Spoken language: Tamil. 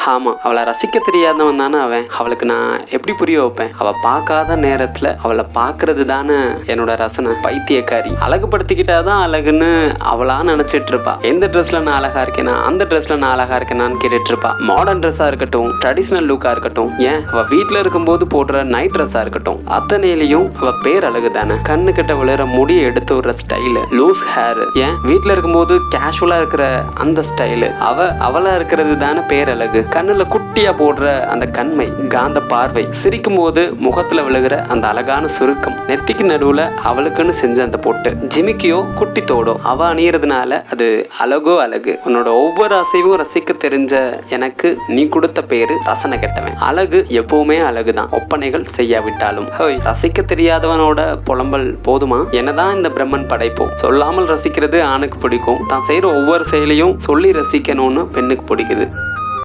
ஆமா, அவளை ரசிக்க தெரியாதவன் தானே அவன். அவளுக்கு நான் எப்படி புரிய வைப்பேன்? அவ பார்க்காத நேரத்துல அவளை பார்க்கறது தானே என்னோட ரசனை. பைத்தியக்காரி. அழகுபடுத்திக்கிட்டாதான் அழகுன்னு அவளா நினைச்சிட்டு இருப்பா. எந்த ட்ரெஸ்ல நான் அழகா இருக்கேனா, அந்த ட்ரெஸ்ல நான் அழகா இருக்கேனான்னு கேட்டுட்டு இருப்பா. மாடர்ன் ட்ரெஸ்ஸா இருக்கட்டும், ட்ரெடிஷனல் லுக்கா இருக்கட்டும், ஏன் அவ வீட்டுல இருக்கும்போது போடுற நைட் ட்ரெஸ்ஸா இருக்கட்டும், அத்தனையிலையும் அவ பேர் அழகு தானே. கண்ணு கிட்ட விழுற முடியை எடுத்து விடுற ஸ்டைலு, லூஸ் ஹேர், ஏன் வீட்டுல இருக்கும்போது கேஷுவலா இருக்கிற அந்த ஸ்டைலு, அவளா இருக்கிறது தானே பேர் அழகு. கண்ணுல குட்டியா போடுற அந்த கண்மை, காந்த பார்வை, சிரிக்கும் போது முகத்துல விழுகிற அந்த அழகான சுருக்கம், நெத்திக்கு நடுவுல அவளுக்குன்னு செஞ்ச அந்த பொட்டு, ஜிமிக்கியோ குட்டி தோடோ அவ அணியறதுனால அது அழகோ அழகு. உன்னோட ஒவ்வொரு அசைவும் ரசிக்க தெரிஞ்ச எனக்கு நீ கொடுத்த பேரு ரசனை கெட்டவன். அழகு எப்பவுமே அழகுதான், ஒப்பனைகள் செய்யாவிட்டாலும். ரசிக்க தெரியாதவனோட புலம்பல் போதுமா? என்னதான் இந்த பிரம்மன் படைப்போ. சொல்லாமல் ரசிக்கிறது ஆணுக்கு பிடிக்கும், தான் செய்யற ஒவ்வொரு செயலையும் சொல்லி ரசிக்கணும்னு பெண்ணுக்கு பிடிக்குது.